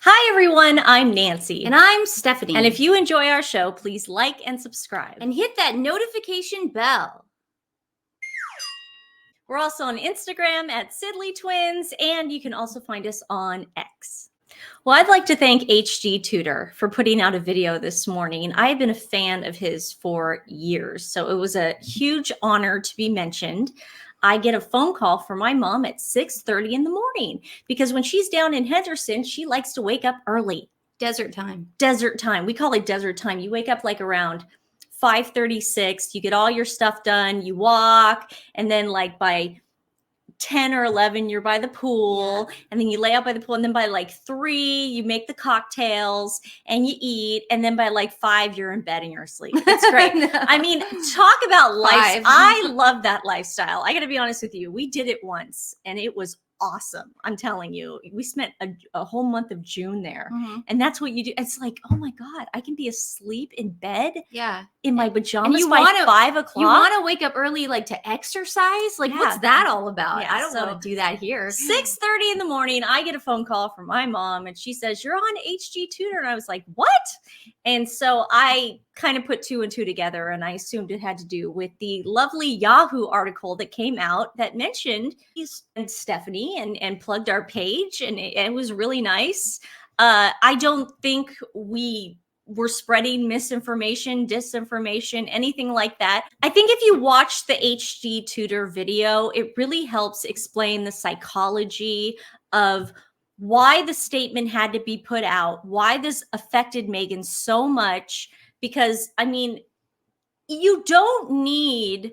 Hi everyone, I'm Nancy. And I'm Stephanie. And if you enjoy our show, please like and subscribe. And hit that notification bell. We're also on Instagram at TWiN, and you can also find us on X. Well, I'd like to thank HG Tutor for putting out a video this morning. I have been a fan of his for years, so it was a huge honor to be mentioned. I get a phone call from my mom at 6:30 in the morning because when she's down in Henderson, she likes to wake up early. Desert time. Desert time. We call it desert time. You wake up like around 5:36. You get all your stuff done. You walk, and then like by 10 or 11 you're by the pool, and then you lay out by the pool, and then by like 3 you make the cocktails and you eat, and then by like 5 you're in bed and you're asleep. It's great. No. I mean, talk about life. I love that lifestyle. I gotta be honest with you, we did it once and it was awesome. I'm telling you, we spent a whole month of June there, and that's what you do. It's like, oh my god, I can be asleep in bed, in my pajamas by 5 o'clock. You want to wake up early, like to exercise? Like, what's that all about? I don't want to do that here. 6:30 in the morning, I get a phone call from my mom, and she says, "You're on HG Tutor," and I was like, "What?" And so I kind of put 2 and 2 together, and I assumed it had to do with the lovely Yahoo article that came out that mentioned Stephanie and plugged our page, and it was really nice. I don't think we were spreading misinformation, disinformation, anything like that. I think if you watch the HG Tutor video, it really helps explain the psychology of why the statement had to be put out, why this affected Meghan so much. Because, I mean, you don't need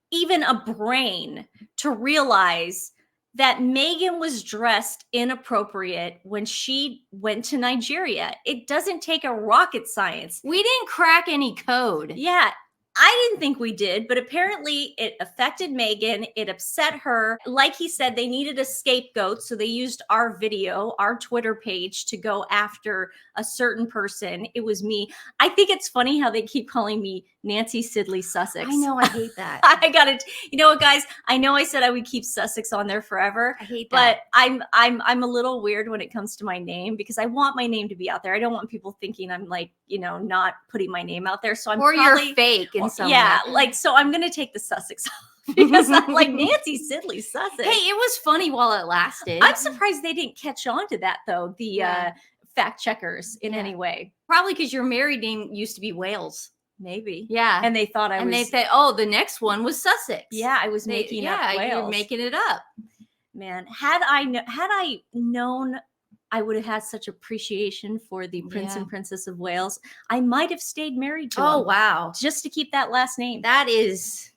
even a brain to realize that Meghan was dressed inappropriate when she went to Nigeria. It doesn't take a rocket science. We didn't crack any code. Yeah, I didn't think we did, but apparently it affected Meghan. It upset her. Like he said, they needed a scapegoat, so they used our video, our Twitter page, to go after a certain person. It was me. I think it's funny how they keep calling me Nancy Sidley Sussex. I know, I hate that. I got it. You know what, guys? I know I said I would keep Sussex on there forever. I hate that. But I'm a little weird when it comes to my name, because I want my name to be out there. I don't want people thinking I'm like, you know, not putting my name out there. So I'm you're fake. Like, so I'm gonna take the Sussex off because I'm like Nancy Sidley Sussex. Hey, it was funny while it lasted. I'm surprised they didn't catch on to that though, the fact checkers in any way. Probably because your married name used to be Wales. Maybe. Yeah. And they thought and they said, oh, the next one was Sussex. Yeah, I was making up Wales. You were making it up. Man, had I known I would have had such appreciation for the Prince and Princess of Wales, I might have stayed married to him. Oh, wow. Just to keep that last name. That is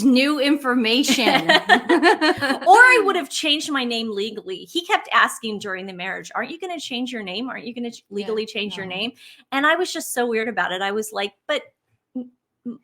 new information. Or I would have changed my name legally. He kept asking during the marriage, aren't you going to change your name? Aren't you going to legally change your name? And I was just so weird about it. I was like, but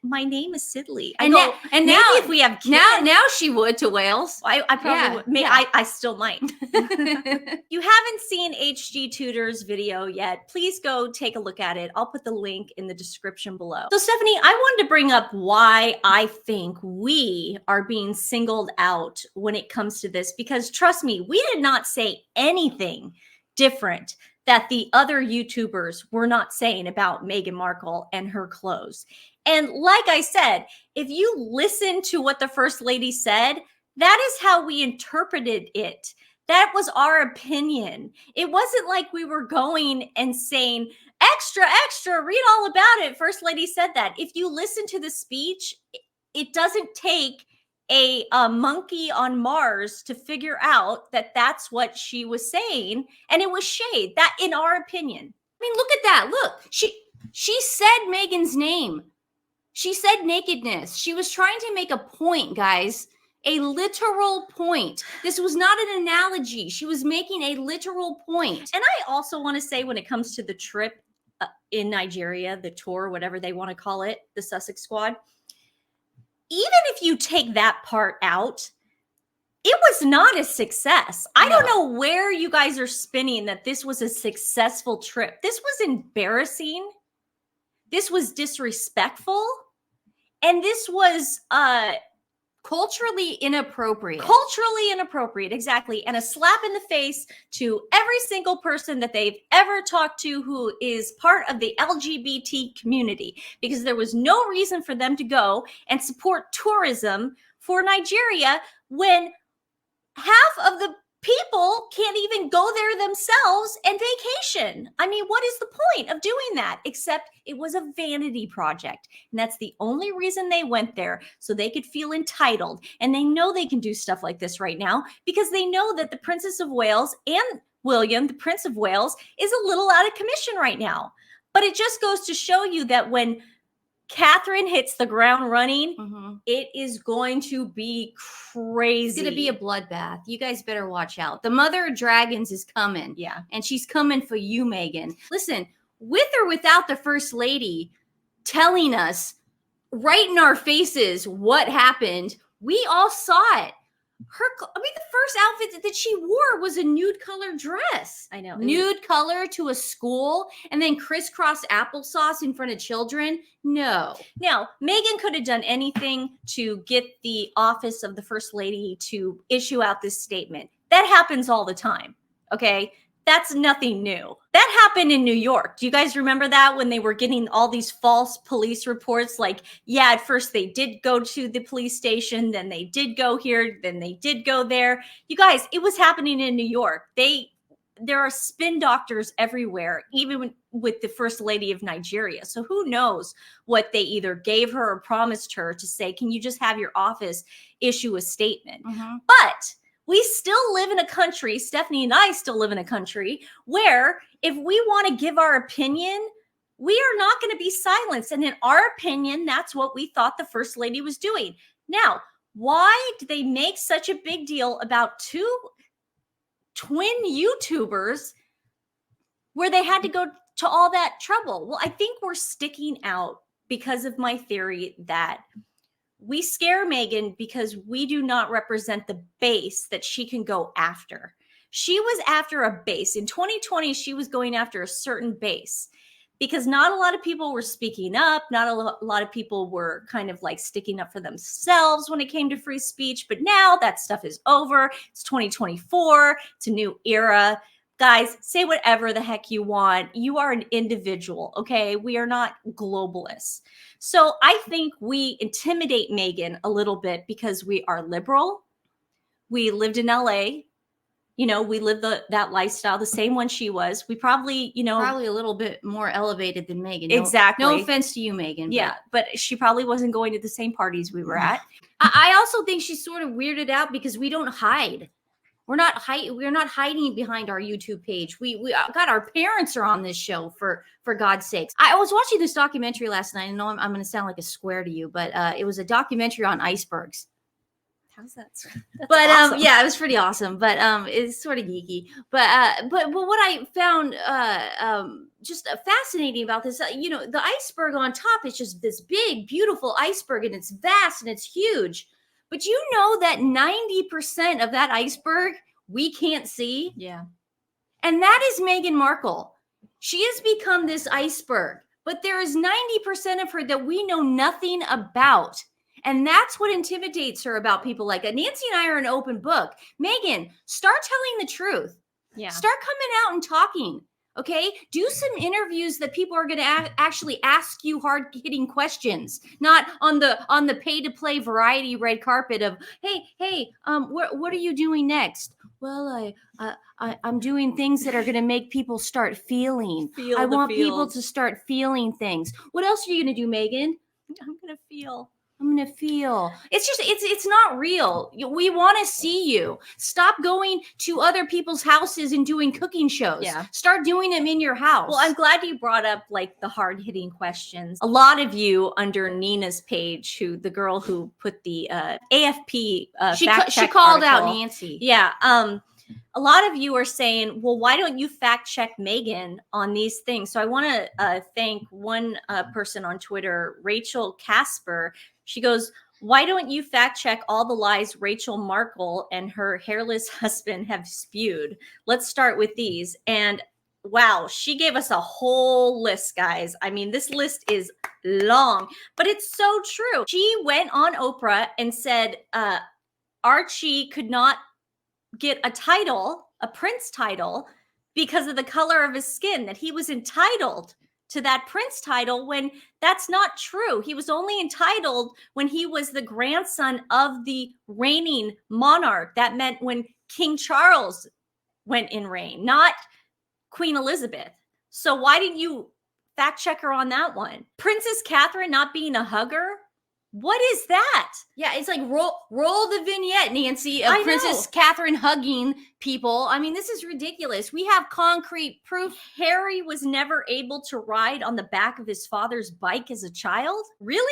my name is Sidley. Now if we have kids, now she would to Wales. I probably would. I still might. You haven't seen HG Tutor's video yet, please go take a look at it. I'll put the link in the description below. So Stephanie, I wanted to bring up why I think we are being singled out when it comes to this, because trust me, we did not say anything different that the other YouTubers were not saying about Meghan Markle and her clothes. And like I said, if you listen to what the First Lady said, that is how we interpreted it. That was our opinion. It wasn't like we were going and saying, extra, extra, read all about it. First Lady said that. If you listen to the speech, it doesn't take a monkey on Mars to figure out that that's what she was saying. And it was shade, that in our opinion. I mean, look at that. Look, she said Meghan's name. She said nakedness. She was trying to make a point, guys. A literal point. This was not an analogy. She was making a literal point. And I also want to say, when it comes to the trip in Nigeria, the tour, whatever they want to call it, the Sussex Squad, even if you take that part out, it was not a success. I don't know where you guys are spinning that this was a successful trip. This was embarrassing. This was disrespectful. And this was Culturally inappropriate. Culturally inappropriate, exactly. And a slap in the face to every single person that they've ever talked to who is part of the LGBT community, because there was no reason for them to go and support tourism for Nigeria when half of the people can't even go there themselves and vacation. I mean, what is the point of doing that? Except it was a vanity project. And that's the only reason they went there, so they could feel entitled. And they know they can do stuff like this right now because they know that the Princess of Wales and William, the Prince of Wales, is a little out of commission right now. But it just goes to show you that when Catherine hits the ground running, it is going to be crazy. It's going to be a bloodbath. You guys better watch out. The Mother of Dragons is coming. Yeah. And she's coming for you, Meghan. Listen, with or without the First Lady telling us right in our faces what happened, we all saw it. The first outfit that she wore was a nude color dress. I know. Nude color to a school and then crisscross applesauce in front of children. No. Now, Meghan could have done anything to get the office of the First Lady to issue out this statement. That happens all the time. Okay. That's nothing new. That happened in New York. Do you guys remember that when they were getting all these false police reports? Like, yeah, at first they did go to the police station, then they did go here, then they did go there. You guys, it was happening in New York. There are spin doctors everywhere, even with the First Lady of Nigeria. So who knows what they either gave her or promised her to say, can you just have your office issue a statement? But we still live in a country, Stephanie and I still live in a country where if we want to give our opinion, we are not going to be silenced. And in our opinion, that's what we thought the First Lady was doing. Now, why do they make such a big deal about two TWiN YouTubers where they had to go to all that trouble? Well, I think we're sticking out because of my theory that we scare Meghan because we do not represent the base that she can go after. She was after a base. In 2020, she was going after a certain base because not a lot of people were speaking up. Not a lot of people were kind of like sticking up for themselves when it came to free speech. But now that stuff is over. It's 2024. It's a new era. Guys, say whatever the heck you want. You are an individual, okay? We are not globalists. So I think we intimidate Meghan a little bit because we are liberal. We lived in LA. You know, we lived that lifestyle, the same one she was. We probably, probably a little bit more elevated than Meghan. Exactly. No offense to you, Meghan. Yeah, but she probably wasn't going to the same parties we were at. I also think she's sort of weirded out because we don't hide. We're not hiding behind our YouTube page. We God, our parents are on this show for God's sakes. I was watching this documentary last night. I know I'm going to sound like a square to you, but it was a documentary on icebergs. How's that? But awesome. Yeah, it was pretty awesome. But it's sort of geeky. But what I found just fascinating about this, the iceberg on top is just this big, beautiful iceberg, and it's vast and it's huge. But you know that 90% of that iceberg we can't see? Yeah. And that is Meghan Markle. She has become this iceberg, but there is 90% of her that we know nothing about. And that's what intimidates her about people like that. Nancy and I are an open book. Meghan, start telling the truth. Yeah. Start coming out and talking. Okay, do some interviews that people are going to actually ask you hard-hitting questions, not on the pay-to-play variety red carpet of hey, what are you doing next? Well, I'm doing things that are going to make people start feeling. I want people to start feeling things. What else are you going to do, Meghan? I'm going to feel. It's just, it's not real. We want to see you. Stop going to other people's houses and doing cooking shows. Yeah. Start doing them in your house. Well, I'm glad you brought up like the hard-hitting questions. A lot of you under Nina's page, the girl who put the AFP she article, called out Nancy. Yeah. A lot of you are saying, well, why don't you fact check Meghan on these things? So I want to thank one person on Twitter, Rachel Casper. She goes, why don't you fact check all the lies Rachel Markle and her hairless husband have spewed? Let's start with these. And wow, she gave us a whole list, guys. I mean, this list is long, but it's so true. She went on Oprah and said Archie could not get a title, a prince title, because of the color of his skin, that he was entitled to that prince title, when that's not true. He was only entitled when he was the grandson of the reigning monarch. That meant when King Charles went in reign, not Queen Elizabeth. So why didn't you fact check her on that one? Princess Catherine not being a hugger? What is that? Yeah, it's like roll the vignette, Nancy, of Princess Catherine hugging people. I mean, this is ridiculous. We have concrete proof. Harry was never able to ride on the back of his father's bike as a child? Really?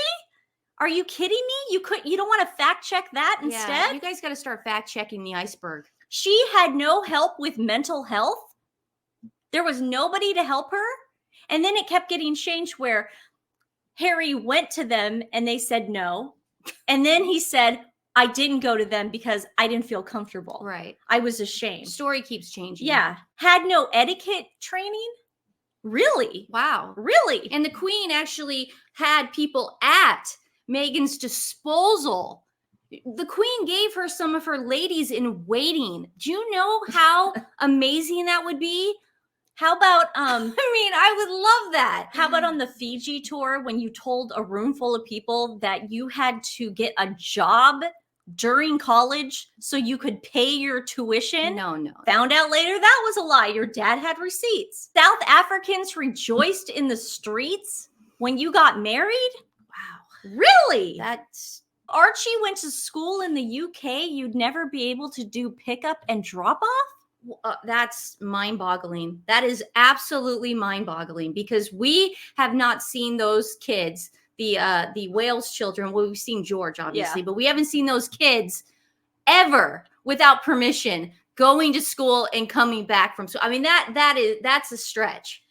Are you kidding me? You don't want to fact check that instead? Yeah, you guys got to start fact checking the iceberg. She had no help with mental health. There was nobody to help her. And then it kept getting changed where Harry went to them and they said no. And then he said, I didn't go to them because I didn't feel comfortable. Right. I was ashamed. Story keeps changing. Yeah. Had no etiquette training. Really? Wow. Really? And the Queen actually had people at Meghan's disposal. The Queen gave her some of her ladies in waiting. Do you know how amazing that would be? How about I mean, I would love that. How about on the Fiji tour when you told a room full of people that you had to get a job during college so you could pay your tuition? No. Found out later that was a lie. Your dad had receipts. South Africans rejoiced in the streets when you got married? Wow. Really? That's Archie went to school in the UK. You'd never be able to do pickup and drop off? That's mind-boggling. That is absolutely mind-boggling, because we have not seen those kids, the Wales children. Well, we've seen George, obviously, but we haven't seen those kids ever without permission going to school and coming back from school. I mean, that's a stretch.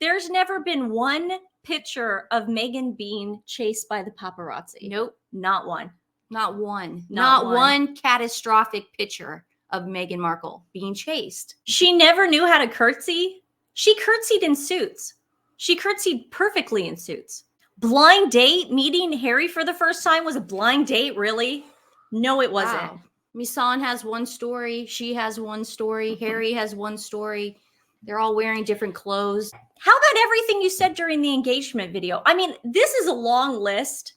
There's never been one picture of Meghan being chased by the paparazzi. Nope, not one. Not one. Not one catastrophic picture of Meghan Markle being chased. She never knew how to curtsy. She curtsied in suits. She curtsied perfectly in suits. Blind date, meeting Harry for the first time was a blind date, really? No, it wasn't. Wow. Misan has one story. She has one story. Harry has one story. They're all wearing different clothes. How about everything you said during the engagement video? I mean, this is a long list.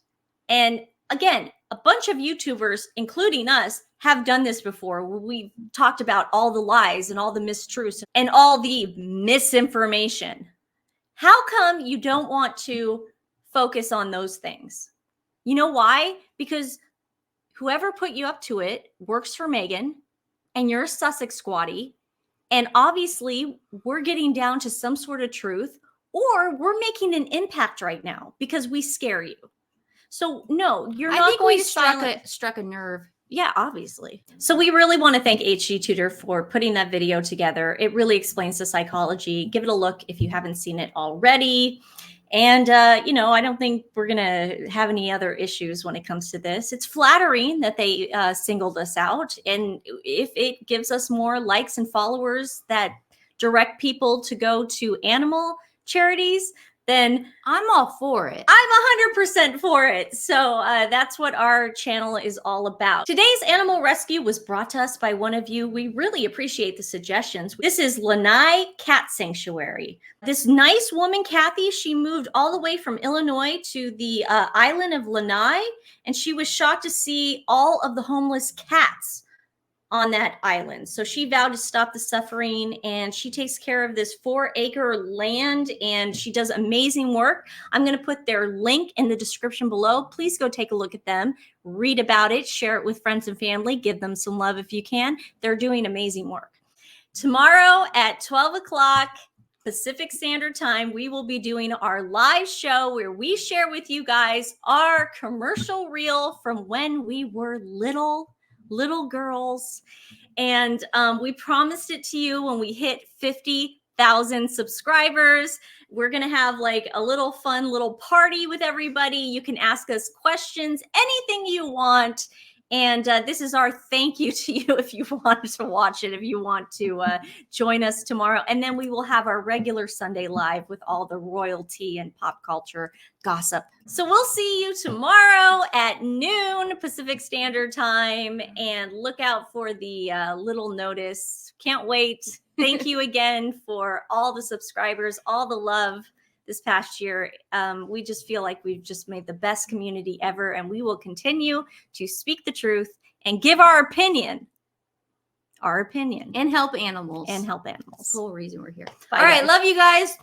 And again, a bunch of YouTubers, including us, have done this before. We've talked about all the lies and all the mistruths and all the misinformation. How come you don't want to focus on those things? You know why? Because whoever put you up to it works for Meghan, and you're a Sussex squatty. And obviously, we're getting down to some sort of truth, or we're making an impact right now because we scare you. So no, you're not going to struck a nerve. Yeah, obviously. So we really want to thank HG Tutor for putting that video together. It really explains the psychology. Give it a look if you haven't seen it already. And, I don't think we're going to have any other issues when it comes to this. It's flattering that they singled us out. And if it gives us more likes and followers that direct people to go to animal charities, then I'm all for it. I'm 100% for it. So that's what our channel is all about. Today's animal rescue was brought to us by one of you. We really appreciate the suggestions. This is Lanai Cat Sanctuary. This nice woman, Kathy, she moved all the way from Illinois to the island of Lanai, and she was shocked to see all of the homeless cats on that island. So she vowed to stop the suffering, and she takes care of this 4-acre land, and she does amazing work. I'm going to put their link in the description below. Please go take a look at them, read about it, share it with friends and family, give them some love if you can. They're doing amazing work. Tomorrow at 12 o'clock Pacific Standard Time, we will be doing our live show where we share with you guys our commercial reel from when we were little girls. And we promised it to you when we hit 50,000 subscribers. We're going to have like a little fun little party with everybody. You can ask us questions, anything you want. And this is our thank you to you if you want to watch it, if you want to join us tomorrow. And then we will have our regular Sunday live with all the royalty and pop culture gossip. So we'll see you tomorrow at noon Pacific Standard Time. And look out for the little notice. Can't wait. Thank you again for all the subscribers, all the love this past year. We just feel like we've just made the best community ever, and we will continue to speak the truth and give our opinion, and help animals. That's That's the whole reason we're here. Bye, All right, guys. love you guys.